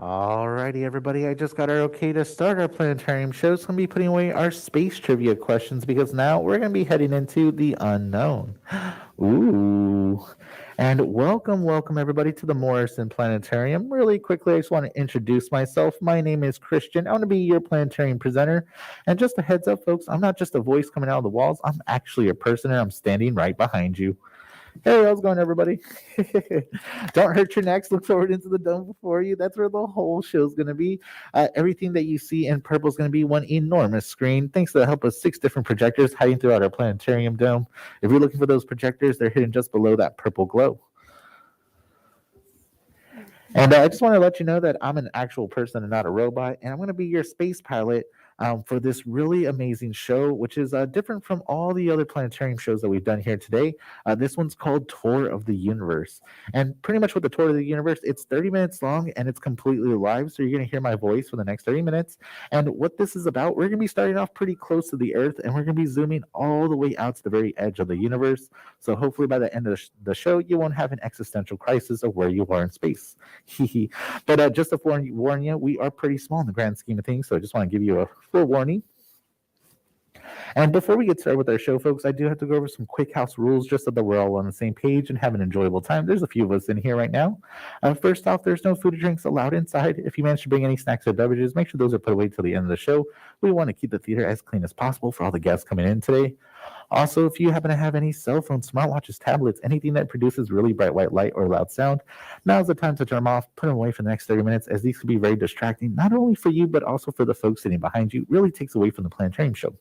Alrighty, everybody. I just got our okay to start our planetarium show. So I'm going to be putting away our space trivia questions because now we're going to be heading into the unknown. Ooh. And welcome, everybody, to the Morrison Planetarium. Really quickly, I just want to introduce myself. My name is Christian. I'm going to be your planetarium presenter. And just a heads up, folks, I'm not just a voice coming out of the walls. I'm actually a person, and I'm standing right behind you. Hey, how's it going, everybody? Don't hurt your necks. Look forward into the dome before you. That's where the whole show's going to be. Everything that you see in purple is going to be one enormous screen. Thanks to the help of 6 different projectors hiding throughout our planetarium dome. If you're looking for those projectors, they're hidden just below that purple glow. And I just want to let you know that I'm an actual person and not a robot, and I'm going to be your space pilot for this really amazing show, which is different from all the other planetarium shows that we've done here today. This one's called Tour of the Universe. And pretty much with the Tour of the Universe, it's 30 minutes long and it's completely live. So you're going to hear my voice for the next 30 minutes. And what this is about, we're going to be starting off pretty close to the Earth and we're going to be zooming all the way out to the very edge of the universe. So hopefully by the end of the show, you won't have an existential crisis of where you are in space. But just to warn you, we are pretty small in the grand scheme of things. So I just want to give you a full warning. And before we get started with our show, folks, I do have to go over some quick house rules just so that we're all on the same page and have an enjoyable time. There's a few of us in here right now. First off, there's no food or drinks allowed inside. If you manage to bring any snacks or beverages, make sure those are put away till the end of the show. We want to keep the theater as clean as possible for all the guests coming in today. Also, if you happen to have any cell phones, smartwatches, tablets, anything that produces really bright white light or loud sound, now's the time to turn them off, put them away for the next 30 minutes, as these could be very distracting, not only for you, but also for the folks sitting behind you. Really takes away from the planetarium show.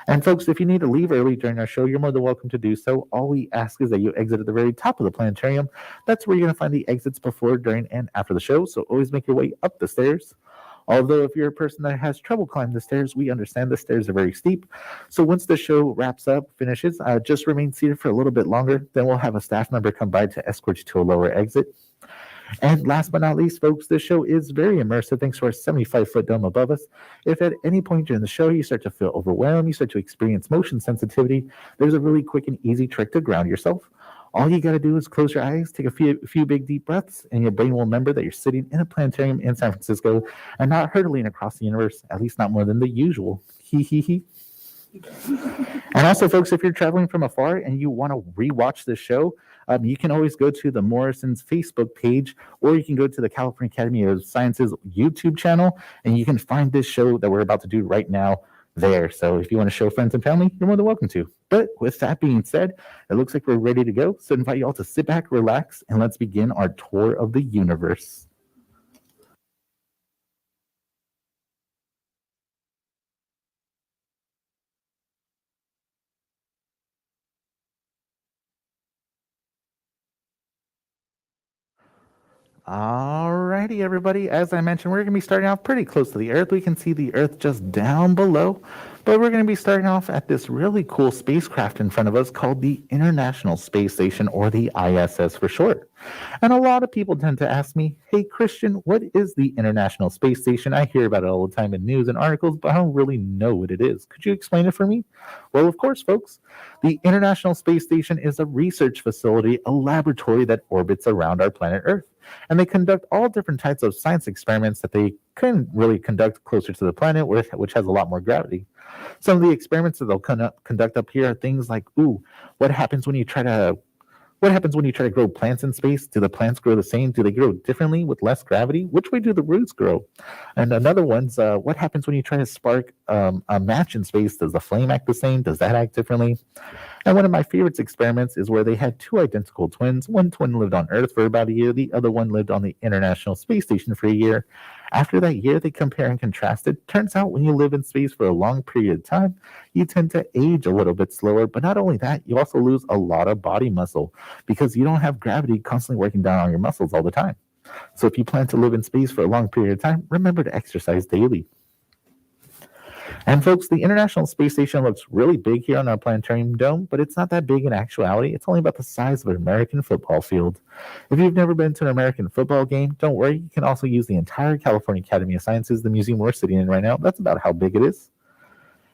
And folks, if you need to leave early during our show, you're more than welcome to do so. All we ask is that you exit at the very top of the planetarium. That's where you're going to find the exits before, during, and after the show. So always make your way up the stairs. Although if you're a person that has trouble climbing the stairs, we understand the stairs are very steep. So once the show wraps up, finishes, just remain seated for a little bit longer. Then we'll have a staff member come by to escort you to a lower exit. And last but not least, folks, this show is very immersive thanks to our 75-foot dome above us. If at any point during the show you start to feel overwhelmed, you start to experience motion sensitivity, there's a really quick and easy trick to ground yourself. All you got to do is close your eyes, take a few big deep breaths, and your brain will remember that you're sitting in a planetarium in San Francisco and not hurtling across the universe, at least not more than the usual. Hee hee hee. And also, folks, if you're traveling from afar and you want to rewatch this show, you can always go to the Morrison's Facebook page, or you can go to the California Academy of Sciences YouTube channel, and you can find this show that we're about to do right now there. So if you want to show friends and family, you're more than welcome to. But with that being said, it looks like we're ready to go. So I invite you all to sit back, relax, and let's begin our tour of the universe. Alrighty, everybody. As I mentioned, we're going to be starting off pretty close to the Earth. We can see the Earth just down below, but we're going to be starting off at this really cool spacecraft in front of us called the International Space Station, or the ISS for short. And a lot of people tend to ask me, hey, Christian, what is the International Space Station? I hear about it all the time in news and articles, but I don't really know what it is. Could you explain it for me? Well, of course, folks. The International Space Station is a research facility, a laboratory that orbits around our planet Earth. And they conduct all different types of science experiments that they couldn't really conduct closer to the planet, which has a lot more gravity. Some of the experiments that they'll conduct up here are things like, what happens when you try to grow plants in space? Do the plants grow the same? Do they grow differently with less gravity? Which way do the roots grow? And another one's, what happens when you try to spark a match in space? Does the flame act the same? Does that act differently? And one of my favorite experiments is where they had 2 identical twins. One twin lived on Earth for about a year. The other one lived on the International Space Station for a year. After that year, they compare and contrasted. Turns out when you live in space for a long period of time, you tend to age a little bit slower. But not only that, you also lose a lot of body muscle because you don't have gravity constantly working down on your muscles all the time. So if you plan to live in space for a long period of time, remember to exercise daily. And folks, the International Space Station looks really big here on our planetarium dome, but it's not that big in actuality. It's only about the size of an American football field. If you've never been to an American football game, don't worry. You can also use the entire California Academy of Sciences, the museum we're sitting in right now. That's about how big it is.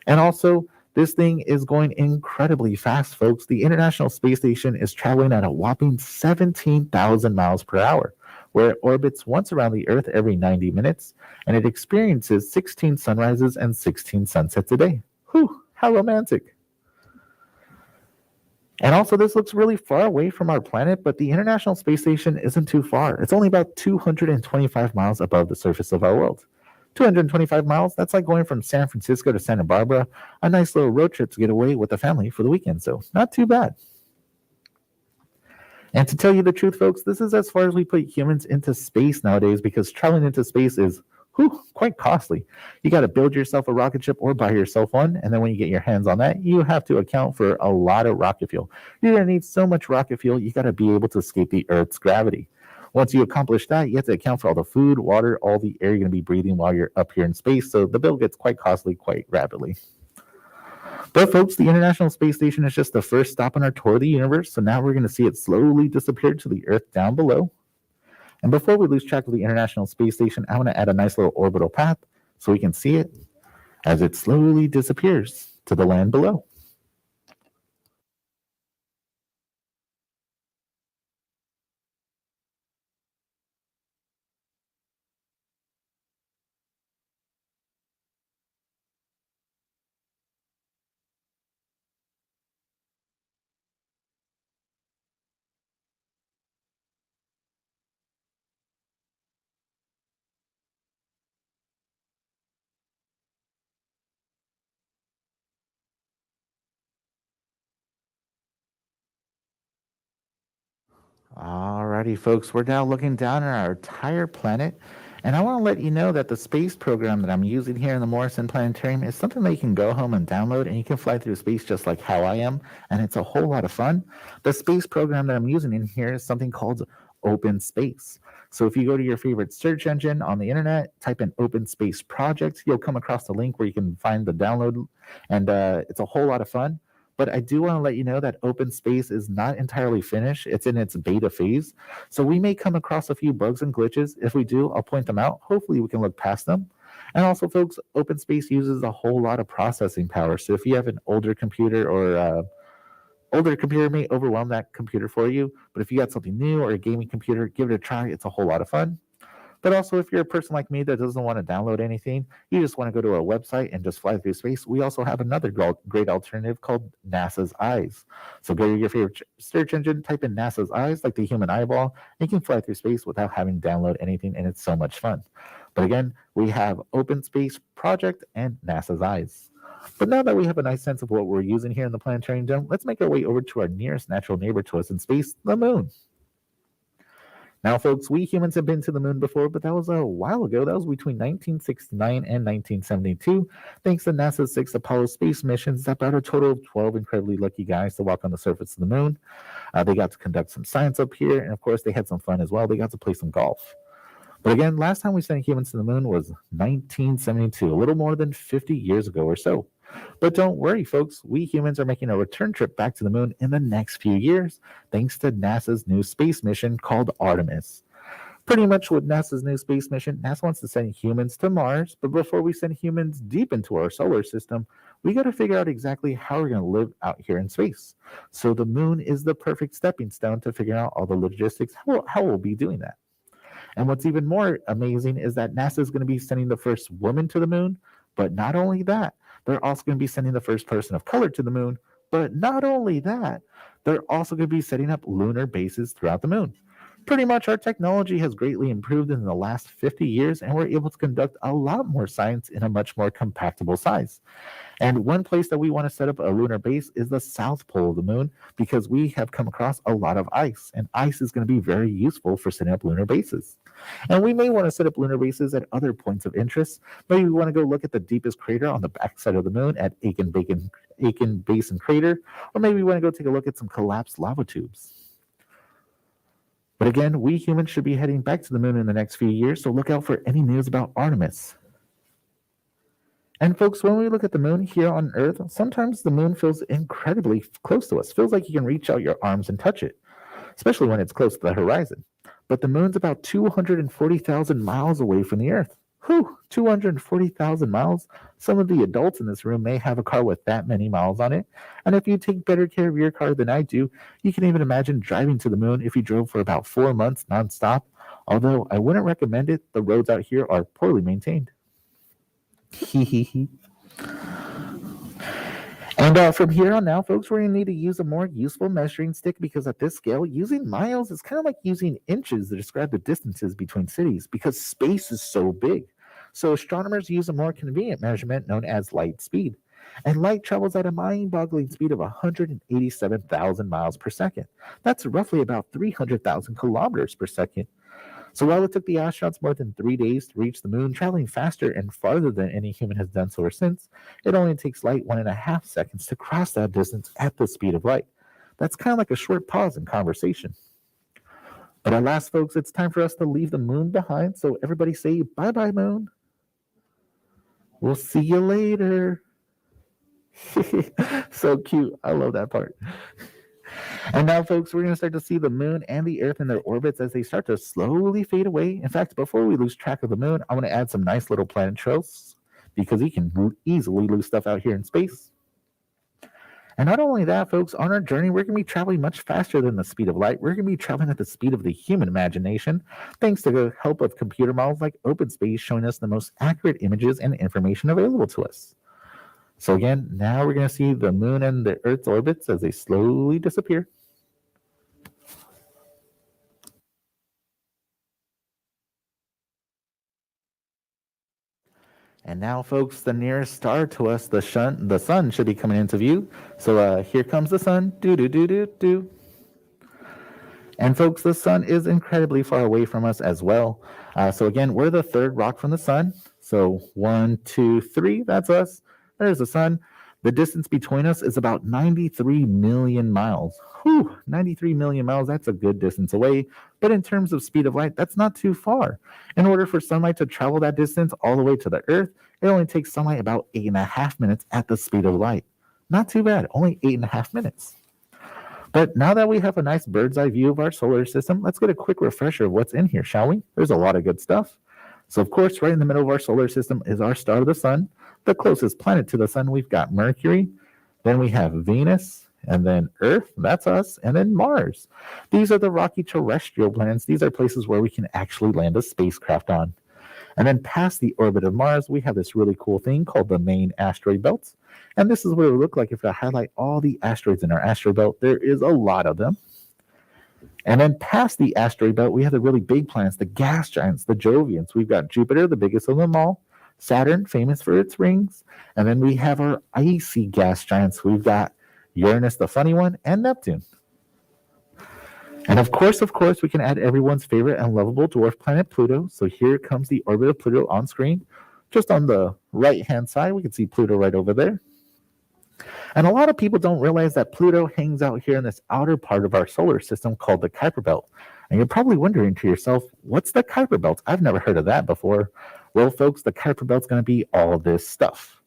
And also, this thing is going incredibly fast, folks. The International Space Station is traveling at a whopping 17,000 miles per hour, where it orbits once around the Earth every 90 minutes, and it experiences 16 sunrises and 16 sunsets a day. Whew, how romantic. And also, this looks really far away from our planet, but the International Space Station isn't too far. It's only about 225 miles above the surface of our world. 225 miles, that's like going from San Francisco to Santa Barbara, a nice little road trip to get away with the family for the weekend, so not too bad. And to tell you the truth, folks, this is as far as we put humans into space nowadays, because traveling into space is quite costly. You got to build yourself a rocket ship or buy yourself one, and then when you get your hands on that, you have to account for a lot of rocket fuel. You're going to need so much rocket fuel, you got to be able to escape the Earth's gravity. Once you accomplish that, you have to account for all the food, water, all the air you're going to be breathing while you're up here in space, so the bill gets quite costly quite rapidly. But folks, the International Space Station is just the first stop on our tour of the universe, so now we're going to see it slowly disappear to the Earth down below. And before we lose track of the International Space Station, I want to add a nice little orbital path so we can see it as it slowly disappears to the land below. Alrighty, folks, we're now looking down at our entire planet, and I want to let you know that the space program that I'm using here in the Morrison Planetarium is something that you can go home and download, and you can fly through space just like how I am, and it's a whole lot of fun. The space program that I'm using in here is something called OpenSpace. So if you go to your favorite search engine on the internet, type in OpenSpace project, you'll come across the link where you can find the download, and it's a whole lot of fun. But I do want to let you know that OpenSpace is not entirely finished. It's in its beta phase. So we may come across a few bugs and glitches. If we do, I'll point them out. Hopefully we can look past them. And also, folks, OpenSpace uses a whole lot of processing power. So if you have an older computer or older computer may overwhelm that computer for you. But if you got something new or a gaming computer, give it a try. It's a whole lot of fun. But also, if you're a person like me that doesn't want to download anything, you just want to go to our website and just fly through space, we also have another great alternative called NASA's Eyes. So go to your favorite search engine, type in NASA's Eyes, like the human eyeball, and you can fly through space without having to download anything, and it's so much fun. But again, we have OpenSpace Project and NASA's Eyes. But now that we have a nice sense of what we're using here in the planetarium dome, let's make our way over to our nearest natural neighbor to us in space, the moon. Now, folks, we humans have been to the moon before, but that was a while ago. That was between 1969 and 1972, thanks to NASA's 6 Apollo space missions that brought a total of 12 incredibly lucky guys to walk on the surface of the moon. They got to conduct some science up here, and of course, they had some fun as well. They got to play some golf. But again, last time we sent humans to the moon was 1972, a little more than 50 years ago or so. But don't worry, folks, we humans are making a return trip back to the moon in the next few years, thanks to NASA's new space mission called Artemis. Pretty much with NASA's new space mission, NASA wants to send humans to Mars, but before we send humans deep into our solar system, we got to figure out exactly how we're going to live out here in space. So the moon is the perfect stepping stone to figure out all the logistics, how we'll be doing that. And what's even more amazing is that NASA is going to be sending the first woman to the moon, but not only that, they're also going to be sending the first person of color to the moon. But not only that, they're also going to be setting up lunar bases throughout the moon. Pretty much our technology has greatly improved in the last 50 years, and we're able to conduct a lot more science in a much more compactable size. And one place that we want to set up a lunar base is the south pole of the moon, because we have come across a lot of ice, and ice is going to be very useful for setting up lunar bases. And we may want to set up lunar bases at other points of interest. Maybe we want to go look at the deepest crater on the backside of the moon at Aiken Basin Crater, or maybe we want to go take a look at some collapsed lava tubes. But again, we humans should be heading back to the moon in the next few years, so look out for any news about Artemis. And folks, when we look at the moon here on Earth, sometimes the moon feels incredibly close to us. Feels like you can reach out your arms and touch it, especially when it's close to the horizon. But the moon's about 240,000 miles away from the Earth. 240,000 miles? Some of the adults in this room may have a car with that many miles on it. And if you take better care of your car than I do, you can even imagine driving to the moon if you drove for about 4 months nonstop. Although I wouldn't recommend it, the roads out here are poorly maintained. And from here on now, folks, we're going to need to use a more useful measuring stick because at this scale, using miles is kind of like using inches to describe the distances between cities because space is so big. So astronomers use a more convenient measurement known as light speed. And light travels at a mind-boggling speed of 187,000 miles per second. That's roughly about 300,000 kilometers per second. So while it took the astronauts more than 3 days to reach the moon, traveling faster and farther than any human has done so since, it only takes light 1.5 seconds to cross that distance at the speed of light. That's kind of like a short pause in conversation. But at last, folks, it's time for us to leave the moon behind. So everybody say bye-bye, moon. We'll see you later. So cute. I love that part. And now, folks, we're going to start to see the moon and the Earth in their orbits as they start to slowly fade away. In fact, before we lose track of the moon, I want to add some nice little planet trails because we can easily lose stuff out here in space. And not only that, folks, on our journey, we're going to be traveling much faster than the speed of light. We're going to be traveling at the speed of the human imagination, thanks to the help of computer models like OpenSpace showing us the most accurate images and information available to us. So again, now we're going to see the moon and the Earth's orbits as they slowly disappear. And now, folks, the nearest star to us, the sun should be coming into view. So here comes the sun. Do. And folks, the sun is incredibly far away from us as well. So again, we're the third rock from the sun. So 1, 2, 3, that's us. There's the sun. The distance between us is about 93 million miles. Whew, 93 million miles, that's a good distance away. But in terms of speed of light, that's not too far. In order for sunlight to travel that distance all the way to the Earth, it only takes sunlight about 8.5 minutes at the speed of light. Not too bad, only 8.5 minutes. But now that we have a nice bird's eye view of our solar system, let's get a quick refresher of what's in here, shall we? There's a lot of good stuff. So, of course, right in the middle of our solar system is our star, the sun. The closest planet to the sun, we've got Mercury. Then we have Venus, and then Earth, that's us, and then Mars. These are the rocky terrestrial planets. These are places where we can actually land a spacecraft on. And then past the orbit of Mars, we have this really cool thing called the main asteroid belt. And this is what it would look like if I highlight all the asteroids in our asteroid belt. There is a lot of them. And then past the asteroid belt, we have the really big planets, the gas giants, the Jovians. We've got Jupiter, the biggest of them all, Saturn, famous for its rings. And then we have our icy gas giants. We've got Uranus, the funny one, and Neptune. And of course, we can add everyone's favorite and lovable dwarf planet, Pluto. So here comes the orbit of Pluto on screen. Just on the right-hand side, we can see Pluto right over there. And a lot of people don't realize that Pluto hangs out here in this outer part of our solar system called the Kuiper Belt. And you're probably wondering to yourself, what's the Kuiper Belt? I've never heard of that before. Well, folks, the Kuiper Belt's going to be all this stuff.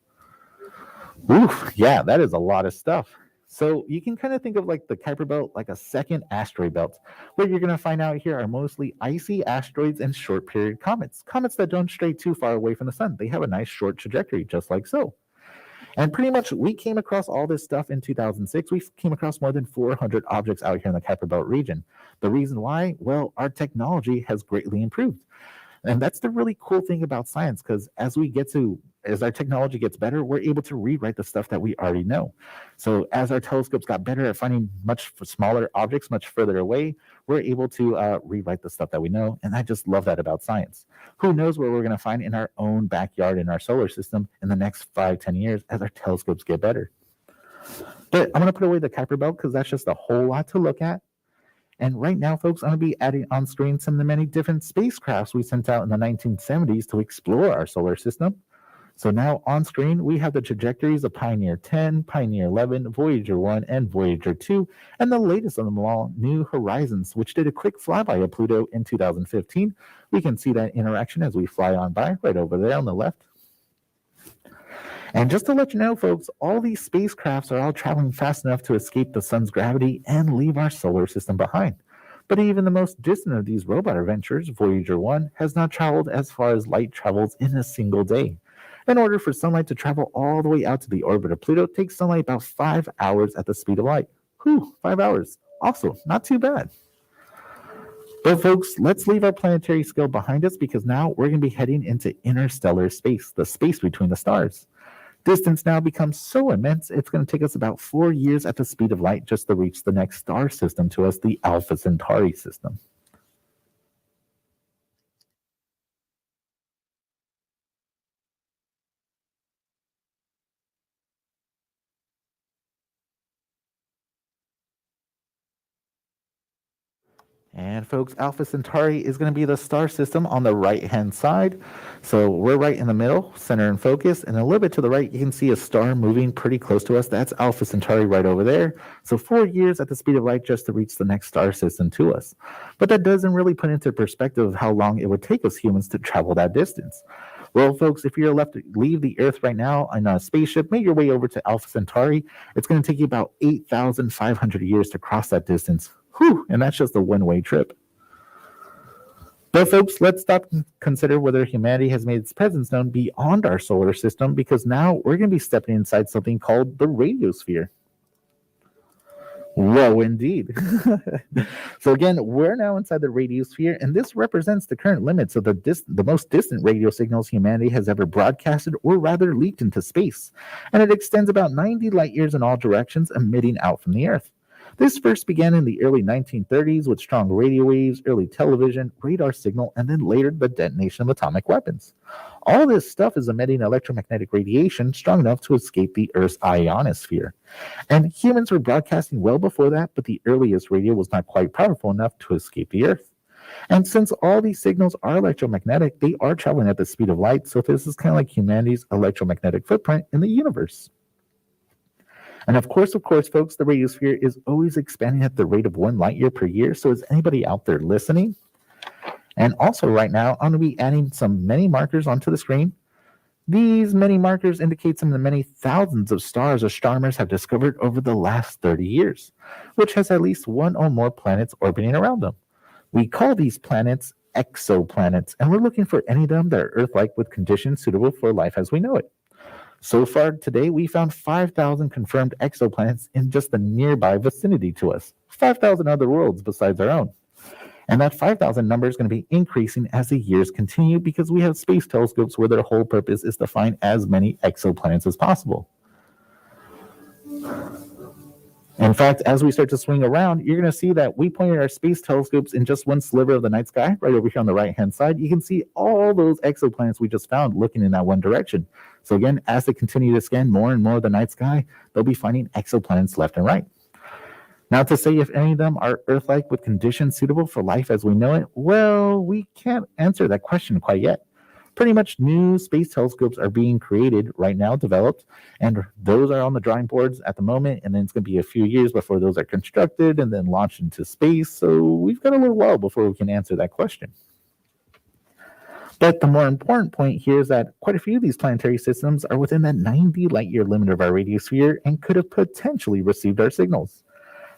Oof, yeah, that is a lot of stuff. So you can kind of think of like the Kuiper Belt like a second asteroid belt. What you're going to find out here are mostly icy asteroids and short period comets. Comets that don't stray too far away from the sun. They have a nice short trajectory, just like so. And pretty much we came across all this stuff in 2006. We came across more than 400 objects out here in the Kuiper Belt region. The reason why? Well, our technology has greatly improved. And that's the really cool thing about science, because as our technology gets better, we're able to rewrite the stuff that we already know. So as our telescopes got better at finding much smaller objects much further away, we're able to rewrite the stuff that we know. And I just love that about science. Who knows what we're going to find in our own backyard in our solar system in the next 5-10 years as our telescopes get better. But I'm going to put away the Kuiper Belt because that's just a whole lot to look at. And right now, folks, I'm going to be adding on screen some of the many different spacecrafts we sent out in the 1970s to explore our solar system. So now on screen, we have the trajectories of Pioneer 10, Pioneer 11, Voyager 1, and Voyager 2, and the latest of them all, New Horizons, which did a quick flyby of Pluto in 2015. We can see that interaction as we fly on by right over there on the left. And just to let you know, folks, all these spacecrafts are all traveling fast enough to escape the sun's gravity and leave our solar system behind. But even the most distant of these robot adventures, Voyager 1, has not traveled as far as light travels in a single day. In order for sunlight to travel all the way out to the orbit of Pluto, it takes sunlight about 5 hours at the speed of light. Whew, 5 hours. Also, not too bad. But folks, let's leave our planetary scale behind us because now we're going to be heading into interstellar space, the space between the stars. Distance now becomes so immense, it's going to take us about 4 years at the speed of light just to reach the next star system to us, the Alpha Centauri system. And folks, Alpha Centauri is going to be the star system on the right-hand side. So we're right in the middle, center and focus, and a little bit to the right, you can see a star moving pretty close to us. That's Alpha Centauri right over there. So 4 years at the speed of light just to reach the next star system to us. But that doesn't really put into perspective of how long it would take us humans to travel that distance. Well, folks, if you're left to leave the Earth right now on a spaceship, make your way over to Alpha Centauri. It's going to take you about 8,500 years to cross that distance. Whew, and that's just a one-way trip. But folks, let's stop and consider whether humanity has made its presence known beyond our solar system, because now we're going to be stepping inside something called the radiosphere. Whoa, indeed. So again, we're now inside the radiosphere, and this represents the current limits of the most distant radio signals humanity has ever broadcasted, or rather leaked into space. And it extends about 90 light years in all directions, emitting out from the Earth. This first began in the early 1930s with strong radio waves, early television, radar signal, and then later the detonation of atomic weapons. All this stuff is emitting electromagnetic radiation strong enough to escape the Earth's ionosphere. And humans were broadcasting well before that, but the earliest radio was not quite powerful enough to escape the Earth. And since all these signals are electromagnetic, they are traveling at the speed of light, so this is kind of like humanity's electromagnetic footprint in the universe. And of course, folks, the radiosphere is always expanding at the rate of 1 light year per year. So is anybody out there listening? And also right now, I'm going to be adding some many markers onto the screen. These many markers indicate some of the many thousands of stars astronomers have discovered over the last 30 years, which has at least one or more planets orbiting around them. We call these planets exoplanets, and we're looking for any of them that are Earth-like with conditions suitable for life as we know it. So far today, we found 5,000 confirmed exoplanets in just the nearby vicinity to us, 5,000 other worlds besides our own. And that 5,000 number is going to be increasing as the years continue because we have space telescopes where their whole purpose is to find as many exoplanets as possible. In fact, as we start to swing around, you're going to see that we pointed our space telescopes in just one sliver of the night sky, right over here on the right-hand side. You can see all those exoplanets we just found looking in that one direction. So again, as they continue to scan more and more of the night sky, they'll be finding exoplanets left and right. Now, to say if any of them are Earth-like with conditions suitable for life as we know it, well, we can't answer that question quite yet. Pretty much new space telescopes are being created right now, developed, and those are on the drawing boards at the moment, and then it's going to be a few years before those are constructed and then launched into space, so we've got a little while before we can answer that question. But the more important point here is that quite a few of these planetary systems are within that 90 light-year limit of our radiosphere and could have potentially received our signals.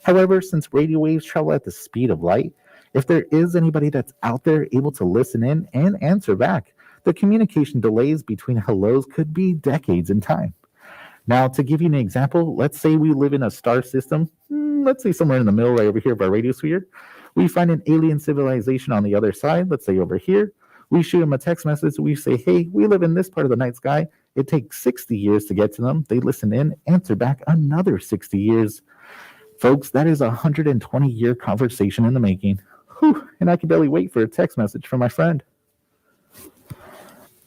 However, since radio waves travel at the speed of light, if there is anybody that's out there able to listen in and answer back, the communication delays between hellos could be decades in time. Now, to give you an example, let's say we live in a star system, let's say somewhere in the middle right over here of our radiosphere. We find an alien civilization on the other side, let's say over here. We shoot them a text message. We say, hey, we live in this part of the night sky. It takes 60 years to get to them. They listen in, answer back another 60 years. Folks, that is a 120-year conversation in the making. Whew, and I can barely wait for a text message from my friend.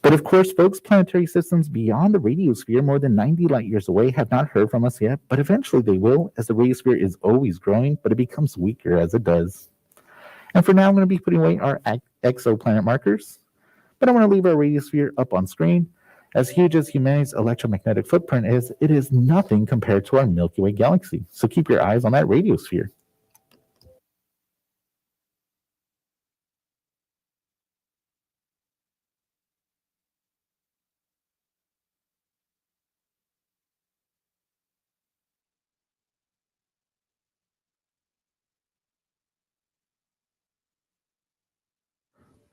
But of course, folks, planetary systems beyond the radiosphere more than 90 light years away have not heard from us yet, but eventually they will, as the radiosphere is always growing, but it becomes weaker as it does. And for now, I'm going to be putting away our exoplanet markers, but I'm going to leave our radiosphere up on screen. As huge as humanity's electromagnetic footprint is, it is nothing compared to our Milky Way Galaxy. So keep your eyes on that radiosphere.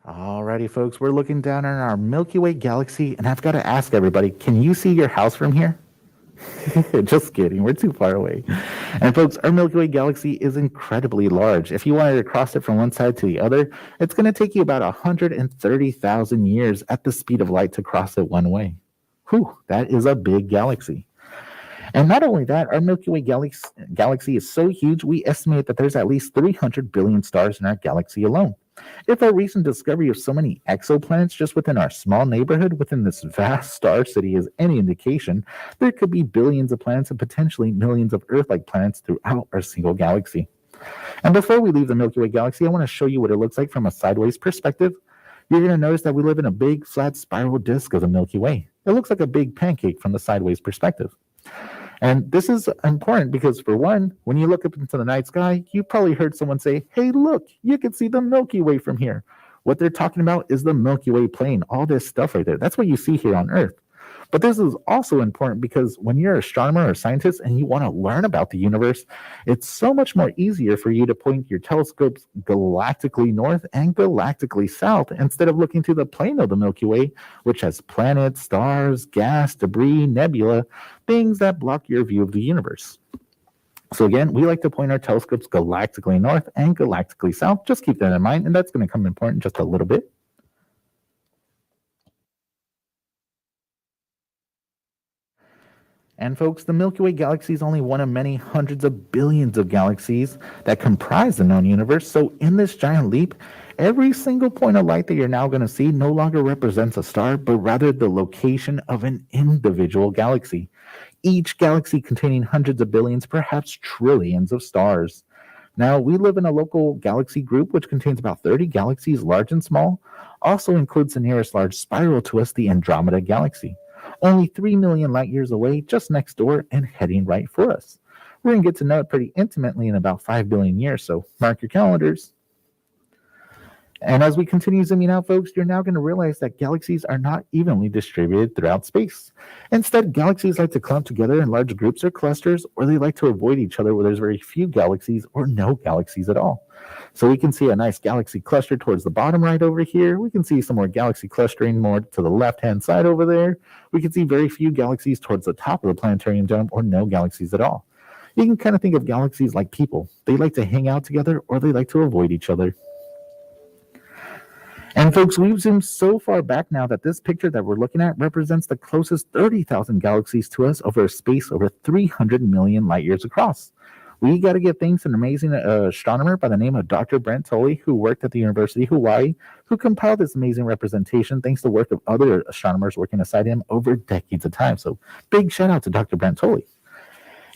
Alrighty, folks, we're looking down on our Milky Way Galaxy, and I've got to ask everybody, can you see your house from here? Just kidding, we're too far away. And folks, our Milky Way galaxy is incredibly large. If you wanted to cross it from one side to the other, it's going to take you about 130,000 years at the speed of light to cross it one way. Whew, that is a big galaxy. And not only that, our Milky Way galaxy is so huge, we estimate that there's at least 300 billion stars in our galaxy alone. If our recent discovery of so many exoplanets just within our small neighborhood within this vast star city is any indication, there could be billions of planets and potentially millions of Earth-like planets throughout our single galaxy. And before we leave the Milky Way galaxy, I want to show you what it looks like from a sideways perspective. You're going to notice that we live in a big, flat spiral disk of the Milky Way. It looks like a big pancake from the sideways perspective. And this is important because, for one, when you look up into the night sky, you probably heard someone say, hey, look, you can see the Milky Way from here. What they're talking about is the Milky Way plane, all this stuff right there. That's what you see here on Earth. But this is also important because when you're an astronomer or scientist and you want to learn about the universe, it's so much more easier for you to point your telescopes galactically north and galactically south instead of looking through the plane of the Milky Way, which has planets, stars, gas, debris, nebula, things that block your view of the universe. So again, we like to point our telescopes galactically north and galactically south. Just keep that in mind, and that's going to come important in just a little bit. And folks, the Milky Way galaxy is only one of many hundreds of billions of galaxies that comprise the known universe. So in this giant leap, every single point of light that you're now going to see no longer represents a star, but rather the location of an individual galaxy. Each galaxy containing hundreds of billions, perhaps trillions of stars. Now, we live in a local galaxy group which contains about 30 galaxies, large and small. Also includes the nearest large spiral to us, the Andromeda Galaxy. Only 3 million light years away, just next door, and heading right for us. We're going to get to know it pretty intimately in about 5 billion years, so mark your calendars. And as we continue zooming out, folks, you're now going to realize that galaxies are not evenly distributed throughout space. Instead, galaxies like to clump together in large groups or clusters, or they like to avoid each other where there's very few galaxies or no galaxies at all. So we can see a nice galaxy cluster towards the bottom right over here. We can see some more galaxy clustering more to the left-hand side over there. We can see very few galaxies towards the top of the planetarium dome or no galaxies at all. You can kind of think of galaxies like people. They like to hang out together or they like to avoid each other. And folks, we've zoomed so far back now that this picture that we're looking at represents the closest 30,000 galaxies to us over a space over 300 million light years across. We got to give thanks to an amazing astronomer by the name of Dr. Brent Tolley, who worked at the University of Hawaii, who compiled this amazing representation thanks to the work of other astronomers working beside him over decades of time. So big shout out to Dr. Brent Tolley.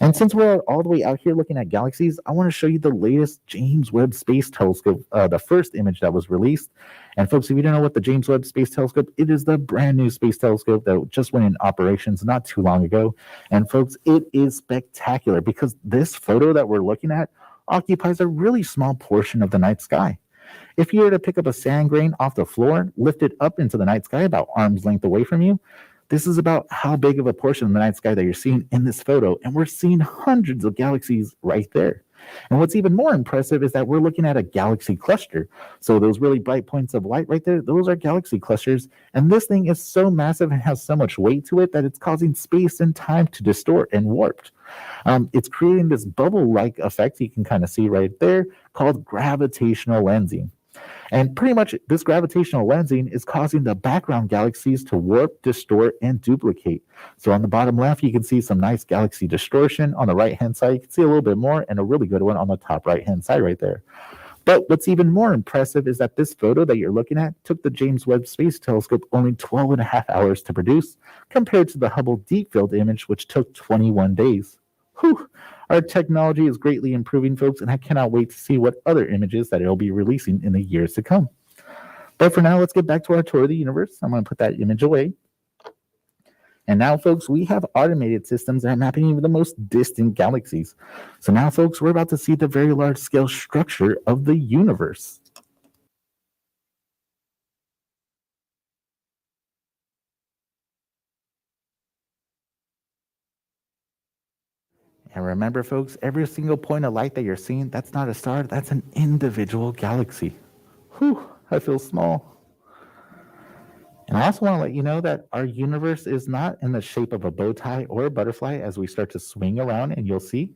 And since we're all the way out here looking at galaxies, I want to show you the latest James Webb Space Telescope, the first image that was released. And folks, if you don't know what the James Webb Space Telescope, it is the brand new space telescope that just went in operations not too long ago. And folks, it is spectacular because this photo that we're looking at occupies a really small portion of the night sky. If you were to pick up a sand grain off the floor, lift it up into the night sky about arm's length away from you, this is about how big of a portion of the night sky that you're seeing in this photo, and we're seeing hundreds of galaxies right there. And what's even more impressive is that we're looking at a galaxy cluster. So those really bright points of light right there, those are galaxy clusters. And this thing is so massive and has so much weight to it that it's causing space and time to distort and warped. It's creating this bubble-like effect you can kind of see right there called gravitational lensing. And pretty much this gravitational lensing is causing the background galaxies to warp, distort, and duplicate. So on the bottom left, you can see some nice galaxy distortion. On the right-hand side, you can see a little bit more, and a really good one on the top right-hand side right there. But what's even more impressive is that this photo that you're looking at took the James Webb Space Telescope only 12 and a half hours to produce, compared to the Hubble Deep Field image, which took 21 days. Whew. Our technology is greatly improving, folks, and I cannot wait to see what other images that it'll be releasing in the years to come. But for now, let's get back to our tour of the universe. I'm going to put that image away. And now, folks, we have automated systems that are mapping even the most distant galaxies. So now, folks, we're about to see the very large-scale structure of the universe. And remember, folks, every single point of light that you're seeing, that's not a star, that's an individual galaxy. Whew, I feel small. And I also want to let you know that our universe is not in the shape of a bow tie or a butterfly as we start to swing around, and you'll see.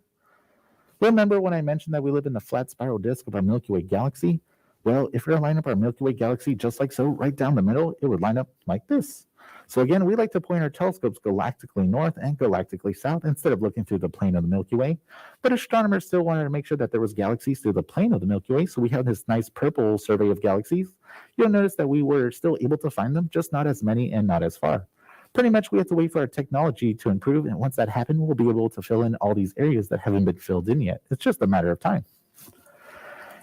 Remember when I mentioned that we live in the flat spiral disk of our Milky Way galaxy? Well, if we were to line up our Milky Way galaxy just like so, right down the middle, it would line up like this. So again, we like to point our telescopes galactically north and galactically south instead of looking through the plane of the Milky Way. But astronomers still wanted to make sure that there was galaxies through the plane of the Milky Way, so we have this nice purple survey of galaxies. You'll notice that we were still able to find them, just not as many and not as far. Pretty much we have to wait for our technology to improve, and once that happens, we'll be able to fill in all these areas that haven't been filled in yet. It's just a matter of time.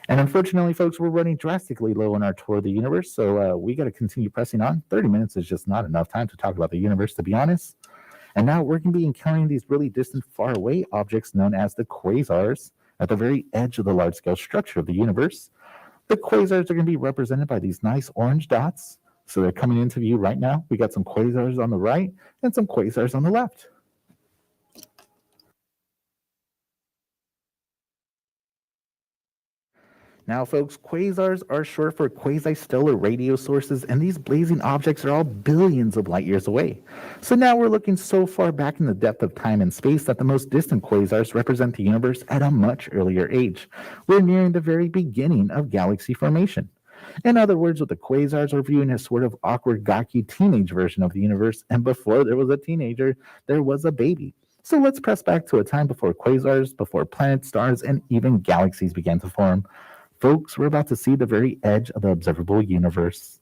And unfortunately, folks, we're running drastically low on our tour of the universe, so we got to continue pressing on. 30 minutes is just not enough time to talk about the universe, to be honest. And now we're going to be encountering these really distant, far away objects known as the quasars at the very edge of the large scale structure of the universe. The quasars are going to be represented by these nice orange dots. So they're coming into view right now. We got some quasars on the right and some quasars on the left. Now, folks, quasars are short for quasi-stellar radio sources, and these blazing objects are all billions of light years away. So now we're looking so far back in the depth of time and space that the most distant quasars represent the universe at a much earlier age. We're nearing the very beginning of galaxy formation. In other words, what the quasars are viewing as sort of awkward, gawky teenage version of the universe, and before there was a teenager, there was a baby. So let's press back to a time before quasars, before planets, stars, and even galaxies began to form. Folks, we're about to see the very edge of the observable universe.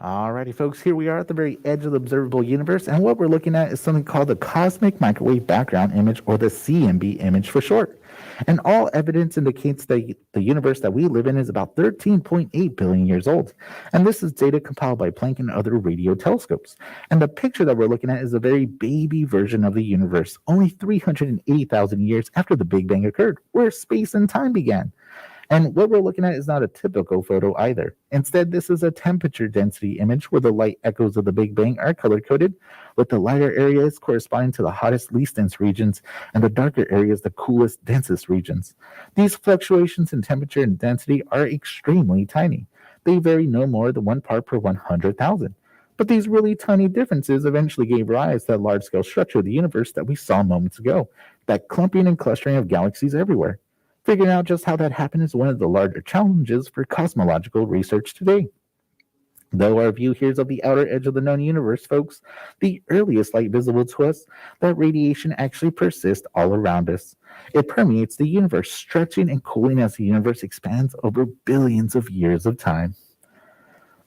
Alrighty, folks, here we are at the very edge of the observable universe, and what we're looking at is something called the Cosmic Microwave Background Image, or the CMB image for short. And all evidence indicates that the universe that we live in is about 13.8 billion years old. And this is data compiled by Planck and other radio telescopes. And the picture that we're looking at is a very baby version of the universe, only 380,000 years after the Big Bang occurred, where space and time began. And what we're looking at is not a typical photo either. Instead, this is a temperature density image where the light echoes of the Big Bang are color coded, with the lighter areas corresponding to the hottest, least dense regions, and the darker areas the coolest, densest regions. These fluctuations in temperature and density are extremely tiny. They vary no more than 1 part per 100,000. But these really tiny differences eventually gave rise to that large scale structure of the universe that we saw moments ago, that clumping and clustering of galaxies everywhere. Figuring out just how that happened is one of the larger challenges for cosmological research today. Though our view here is of the outer edge of the known universe, folks, the earliest light visible to us, that radiation actually persists all around us. It permeates the universe, stretching and cooling as the universe expands over billions of years of time.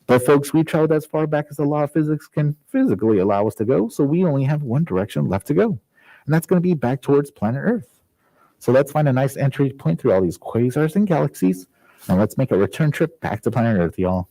But, folks, we traveled as far back as the law of physics can physically allow us to go, so we only have one direction left to go, and that's going to be back towards planet Earth. So let's find a nice entry point through all these quasars and galaxies, and let's make a return trip back to planet Earth, y'all.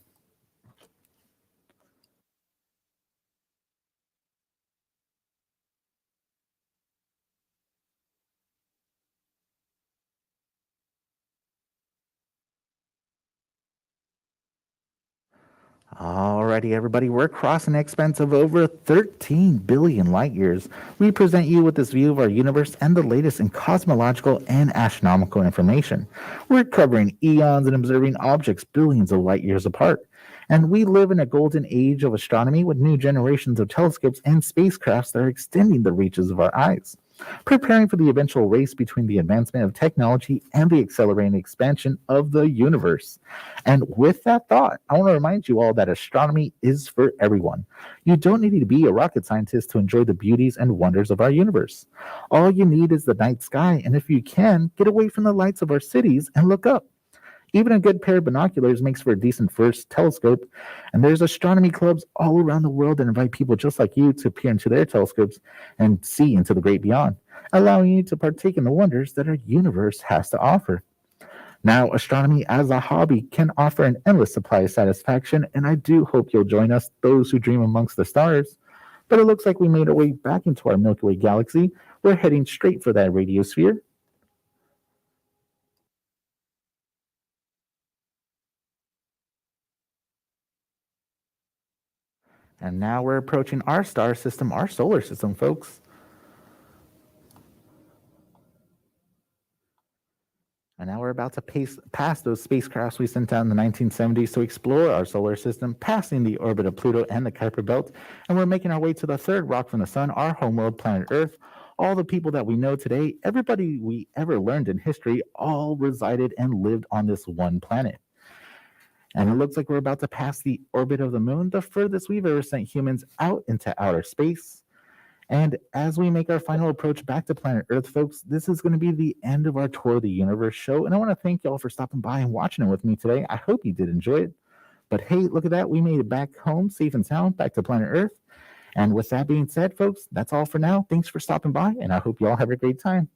Alrighty, everybody, we're crossing an expanse of over 13 billion light years. We present you with this view of our universe and the latest in cosmological and astronomical information. We're covering eons and observing objects billions of light years apart. And we live in a golden age of astronomy with new generations of telescopes and spacecrafts that are extending the reaches of our eyes, preparing for the eventual race between the advancement of technology and the accelerating expansion of the universe. And with that thought, I want to remind you all that astronomy is for everyone. You don't need to be a rocket scientist to enjoy the beauties and wonders of our universe. All you need is the night sky, and if you can, get away from the lights of our cities and look up. Even a good pair of binoculars makes for a decent first telescope, and there's astronomy clubs all around the world that invite people just like you to peer into their telescopes and see into the great beyond, allowing you to partake in the wonders that our universe has to offer. Now, astronomy as a hobby can offer an endless supply of satisfaction, and I do hope you'll join us, those who dream amongst the stars. But it looks like we made our way back into our Milky Way galaxy. We're heading straight for that radiosphere. And now we're approaching our star system, our solar system, folks. And now we're about to pass those spacecrafts we sent out in the 1970s to explore our solar system, passing the orbit of Pluto and the Kuiper Belt. And we're making our way to the third rock from the sun, our homeworld, planet Earth. All the people that we know today, everybody we ever learned in history, all resided and lived on this one planet. And it looks like we're about to pass the orbit of the moon, the furthest we've ever sent humans out into outer space. And as we make our final approach back to planet Earth, folks, this is going to be the end of our Tour of the Universe show. And I want to thank y'all for stopping by and watching it with me today. I hope you did enjoy it. But hey, look at that. We made it back home safe and sound, back to planet Earth. And with that being said, folks, that's all for now. Thanks for stopping by, and I hope you all have a great time.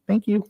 Thank you.